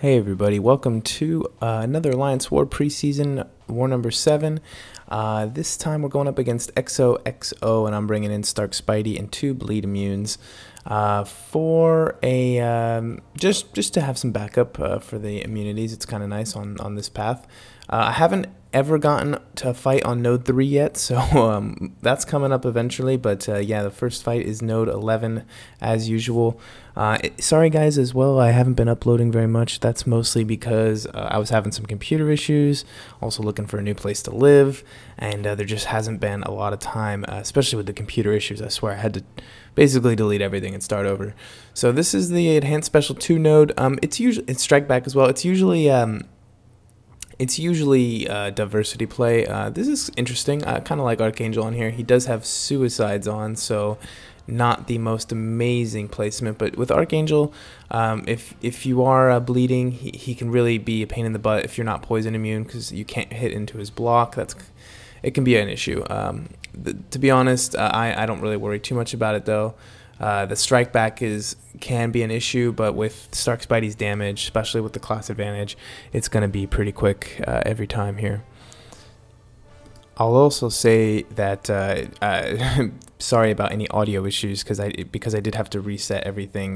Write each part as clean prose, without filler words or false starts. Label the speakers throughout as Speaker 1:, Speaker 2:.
Speaker 1: Hey everybody, welcome to another Alliance War preseason, war number 7. This time we're going up against XOXO, and I'm bringing in Stark Spidey and 2 Bleed Immunes for a just to have some backup for the immunities. It's kind of nice on this path. I haven't ever gotten to fight on node 3 yet, so that's coming up eventually, but yeah, the first fight is node 11 as usual. Sorry guys as well, I haven't been uploading very much. That's mostly because I was having some computer issues, also looking for a new place to live, and there just hasn't been a lot of time, especially with the computer issues. I swear I had to basically delete everything and start over. So this is the Enhanced Special 2 node. It's Strike Back as well. It's usually diversity play. This is interesting. Kind of like Archangel on here. He does have Suicides on, so not the most amazing placement. But with Archangel, if you are bleeding, he can really be a pain in the butt if you're not poison immune, because you can't hit into his block. It can be an issue. To be honest, I don't really worry too much about it though. The strike back can be an issue, but with Stark Spidey's damage, especially with the class advantage, it's going to be pretty quick every time here. I'll also say that sorry about any audio issues, because I did have to reset everything.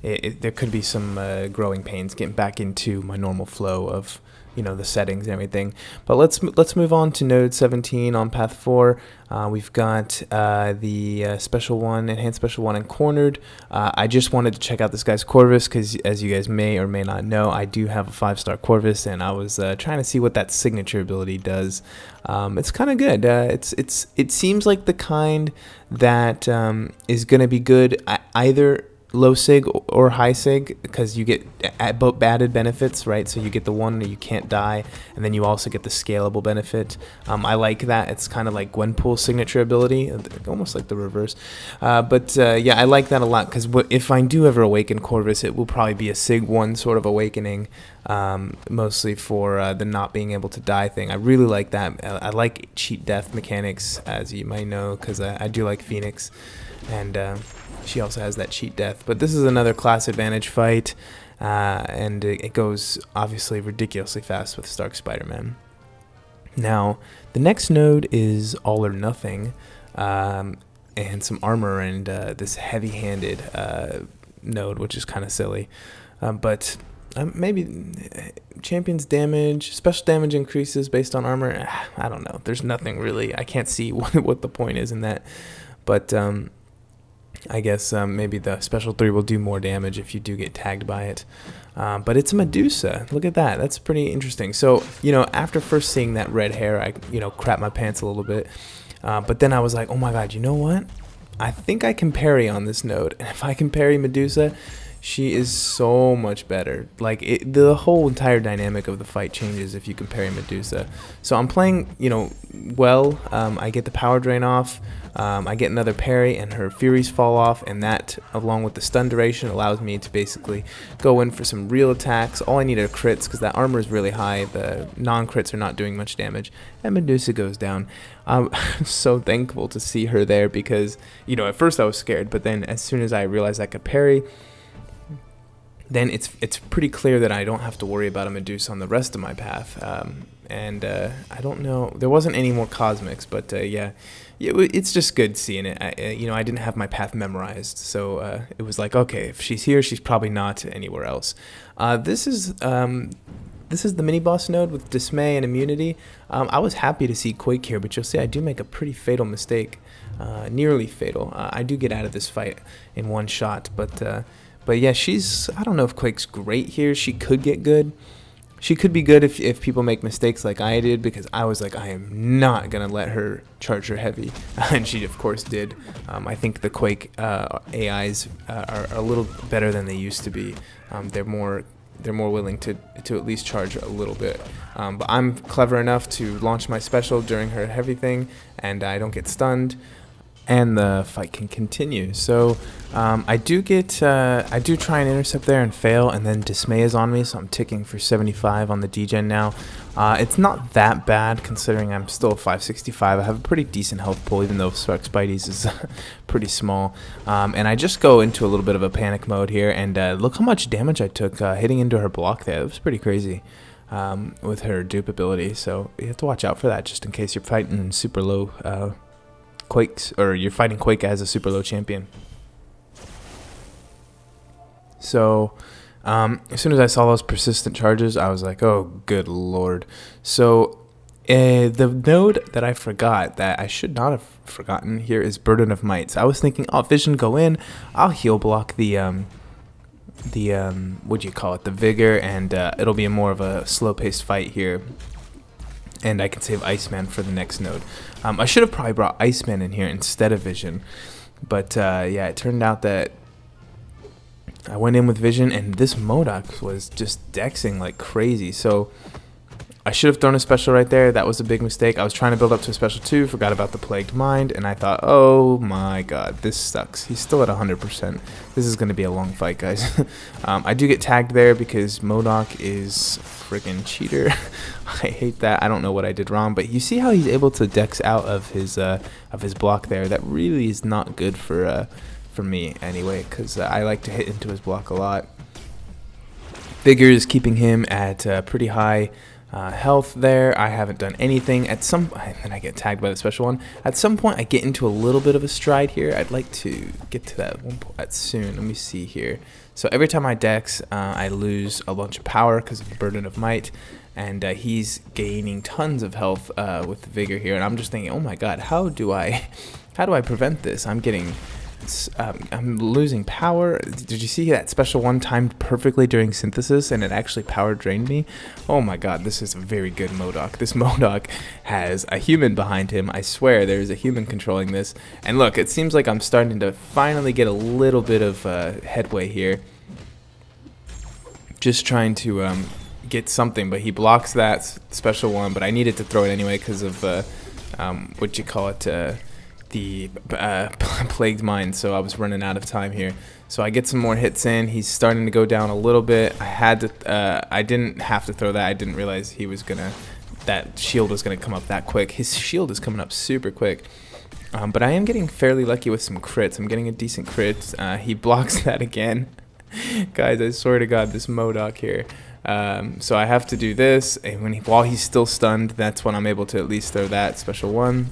Speaker 1: There could be some growing pains getting back into my normal flow of the settings and everything. But let's move on to node 17 on path 4. We've got the special one, enhanced special one, and cornered. I just wanted to check out this guy's Corvus, because as you guys may or may not know, I do have a 5-star Corvus, and I was trying to see what that signature ability does. It's kind of good. It seems like the kind that is going to be good either low sig or high sig, because you get both added benefits, right? So you get the one that you can't die, and then you also get the scalable benefit. I like that. It's kind of like Gwenpool's signature ability, almost like the reverse. Yeah, I like that a lot, because if I do ever awaken Corvus, it will probably be a sig 1 sort of awakening, mostly for the not being able to die thing. I really like that. I like cheat death mechanics, as you might know, because I do like Phoenix, and she also has that cheat death. But this is another class advantage fight, and it goes obviously ridiculously fast with Stark Spider-Man. Now, the next node is All or Nothing, and some armor, and this heavy-handed node, which is kind of silly. But maybe champion's damage, special damage increases based on armor. I don't know. There's nothing really. I can't see what the point is in that. But I guess maybe the special 3 will do more damage if you do get tagged by it. But it's a Medusa. Look at that. That's pretty interesting. So, after first seeing that red hair, I, crap my pants a little bit. But then I was like, oh my god, you know what? I think I can parry on this node. And if I can parry Medusa, she is so much better. Like, the whole entire dynamic of the fight changes if you can parry Medusa. So I'm playing, well. I get the power drain off. I get another parry, and her Furies fall off, and that, along with the stun duration, allows me to basically go in for some real attacks. All I need are crits, because that armor is really high. The non-crits are not doing much damage, and Medusa goes down. I'm so thankful to see her there, because, at first I was scared, but then as soon as I realized I could parry, then it's pretty clear that I don't have to worry about a Medusa on the rest of my path. I don't know, there wasn't any more cosmics, but yeah, it's just good seeing it. I didn't have my path memorized, so it was like, okay, if she's here, she's probably not anywhere else. This is the mini boss node with Dismay and Immunity. I was happy to see Quake here, but you'll see I do make a pretty fatal mistake, nearly fatal. I do get out of this fight in one shot, but yeah, I don't know if Quake's great here. She could get good. She could be good if people make mistakes like I did, because I was like, I am not going to let her charge her heavy. And she, of course, did. I think the Quake AIs are a little better than they used to be. They're more willing to at least charge a little bit. But I'm clever enough to launch my special during her heavy thing, and I don't get stunned. and the fight can continue. So I do try and intercept there and fail, and then Dismay is on me, so I'm ticking for 75 on the degen now. It's not that bad considering I'm still 565. I have a pretty decent health pool, even though Stark Spidey's is pretty small. And I just go into a little bit of a panic mode here, and look how much damage I took hitting into her block there. It was pretty crazy with her dupe ability, so you have to watch out for that just in case you're fighting super low Quakes, or you're fighting Quake as a super low champion. So as soon as I saw those persistent charges, I was like, oh good lord. So the node that I forgot, that I should not have forgotten here, is Burden of Might. So I was thinking, oh, Vision, go in, I'll heal block the what do you call it, the Vigor, and it'll be more of a slow paced fight here, and I can save Iceman for the next node. I should have probably brought Iceman in here instead of Vision, but yeah, it turned out that I went in with Vision, and this MODOK was just dexing like crazy. So I should have thrown a special right there. That was a big mistake. I was trying to build up to a special 2, forgot about the Plagued Mind, and I thought, oh my god, this sucks. He's still at 100%. This is going to be a long fight, guys. I do get tagged there because MODOK is freaking cheater. I hate that. I don't know what I did wrong, but you see how he's able to dex out of his block there. That really is not good for me anyway, because I like to hit into his block a lot. Vigor is keeping him at pretty high health there. I haven't done anything. At some point, and I get tagged by the special one. At some point, I get into a little bit of a stride here. I'd like to get to that one point soon. Let me see here. So every time I dex, I lose a bunch of power because of the Burden of Might, and he's gaining tons of health with the Vigor here. And I'm just thinking, oh my god, how do I prevent this? I'm losing power. Did you see that special one timed perfectly during synthesis, and it actually power drained me? Oh my god, this is a very good MODOK. This MODOK has a human behind him. I swear there's a human controlling this. And look, it seems like I'm starting to finally get a little bit of headway here. Just trying to get something, but he blocks that special one, but I needed to throw it anyway because of what you call it, the Plagued Mind, so I was running out of time here. So I get some more hits in. He's starting to go down a little bit. I didn't have to throw that. I didn't realize he was gonna, that shield was gonna come up that quick. His shield is coming up super quick. But I am getting fairly lucky with some crits. I'm getting a decent crit. He blocks that again. Guys, I swear to god, this MODOK here. So I have to do this, and while he's still stunned, that's when I'm able to at least throw that special one.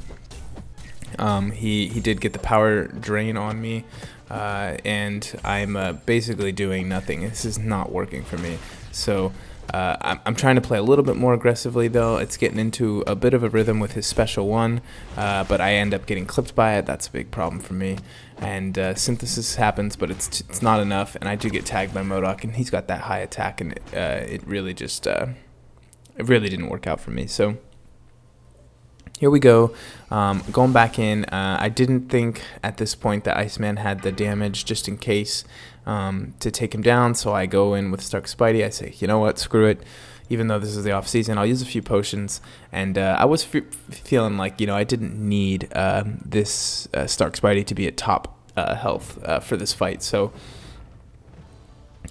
Speaker 1: He did get the power drain on me, and I'm basically doing nothing. This is not working for me. So I'm trying to play a little bit more aggressively, though. It's getting into a bit of a rhythm with his special one, but I end up getting clipped by it. That's a big problem for me. And synthesis happens, but it's not enough, and I do get tagged by MODOK, and he's got that high attack, and it really just it really didn't work out for me. So here we go, going back in. I didn't think at this point that Iceman had the damage just in case to take him down, so I go in with Stark Spidey. I say, you know what, screw it. Even though this is the off season, I'll use a few potions, and I was feeling like, you know, I didn't need this Stark Spidey to be at top health for this fight, so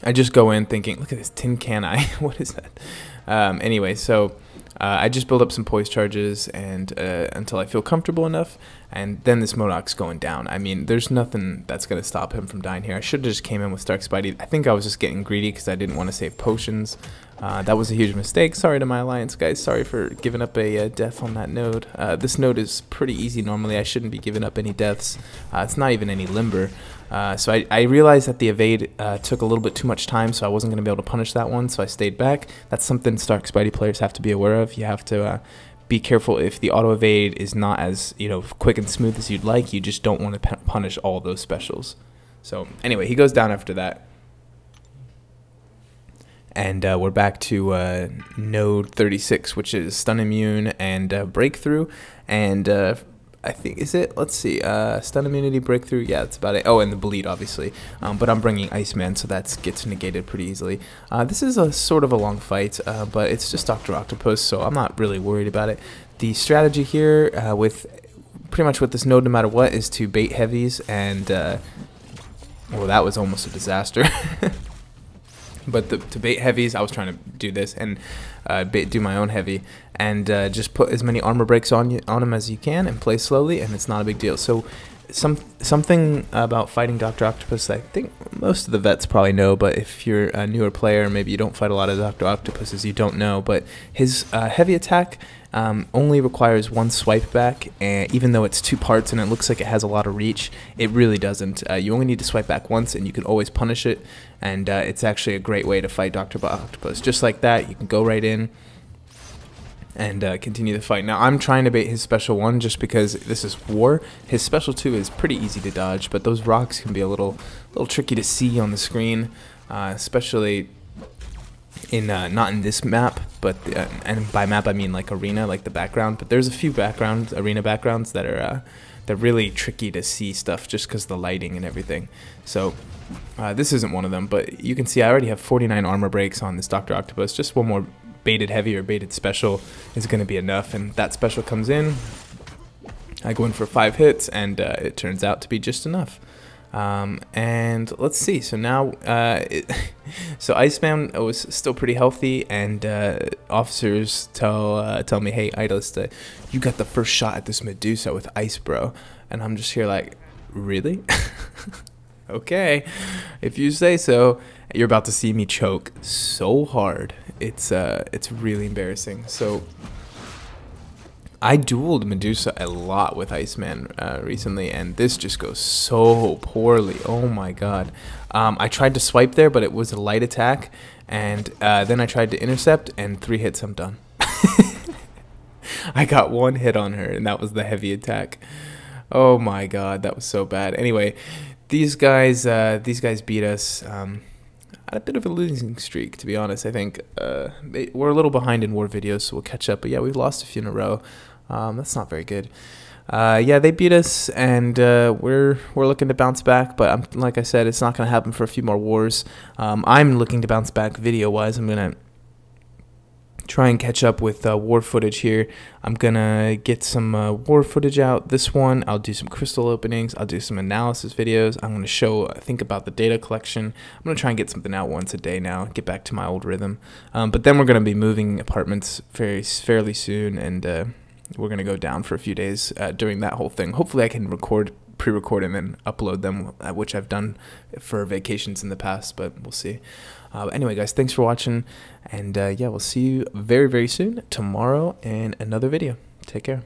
Speaker 1: I just go in thinking, look at this tin can eye. What is that? Anyway, so I just build up some poise charges and until I feel comfortable enough, and then this MODOK's going down. I mean, there's nothing that's going to stop him from dying here. I should have just came in with Stark Spidey. I think I was just getting greedy because I didn't want to save potions. That was a huge mistake. Sorry to my alliance, guys. Sorry for giving up a death on that node. This node is pretty easy normally. I shouldn't be giving up any deaths. It's not even any limber. So I realized that the evade took a little bit too much time, so I wasn't going to be able to punish that one, so I stayed back. That's something Stark Spidey players have to be aware of. You have to be careful if the auto evade is not as, you know, quick and smooth as you'd like. You just don't want to punish all those specials. So anyway, he goes down after that. And we're back to node 36, which is stun immune and breakthrough. And I think, is it? Let's see. Stun immunity, breakthrough. Yeah, that's about it. Oh, and the bleed, obviously. But I'm bringing Iceman, so that gets negated pretty easily. This is a sort of a long fight, but it's just Dr. Octopus, so I'm not really worried about it. The strategy here with pretty much with this node, no matter what, is to bait heavies, and well, that was almost a disaster. But to bait heavies, I was trying to do this and do my own heavy, and just put as many armor breaks on them as you can and play slowly, and it's not a big deal. So something about fighting Dr. Octopus I think most of the vets probably know, but if you're a newer player, maybe you don't fight a lot of Dr. Octopuses, you don't know, but his heavy attack only requires one swipe back, and even though it's 2 parts and it looks like it has a lot of reach, it really doesn't. You only need to swipe back once, and you can always punish it, and it's actually a great way to fight Dr. Octopus. Just like that, you can go right in and continue the fight. Now, I'm trying to bait his special 1 just because this is war. His special 2 is pretty easy to dodge, but those rocks can be a little tricky to see on the screen, especially in not in this map, but and by map I mean like arena, like the background. But there's a few arena backgrounds that are they're really tricky to see stuff just because of the lighting and everything. So this isn't one of them, but you can see I already have 49 armor breaks on this Dr. Octopus. Just one more baited heavy or baited special is going to be enough, and that special comes in, I go in for 5 hits, and it turns out to be just enough. And let's see, so now so Iceman was still pretty healthy, and officers tell me, hey Idolist, you got the first shot at this Medusa with ice, bro. And I'm just here like, really? Okay, if you say so. You're about to see me choke so hard. It's really embarrassing. So I dueled Medusa a lot with Iceman recently, and this just goes so poorly. Oh my god. I tried to swipe there, but it was a light attack, and then I tried to intercept, and 3 hits, I'm done. I got 1 hit on her, and that was the heavy attack. Oh my god, that was so bad. Anyway, these guys beat us. A bit of a losing streak, to be honest. I think we're a little behind in war videos, so we'll catch up. But yeah, we've lost a few in a row. That's not very good. Yeah, they beat us, and we're looking to bounce back. But like I said, it's not going to happen for a few more wars. I'm looking to bounce back video-wise. I'm gonna try and catch up with war footage here. I'm gonna get some war footage out. This one, I'll do some crystal openings, I'll do some analysis videos. I'm gonna think about the data collection. I'm gonna try and get something out once a day now, get back to my old rhythm. But then we're gonna be moving apartments fairly soon, and we're gonna go down for a few days during that whole thing. Hopefully I can pre-record and then upload them, which I've done for vacations in the past, but we'll see. Anyway, guys, thanks for watching, and yeah, we'll see you very soon tomorrow in another video. Take care.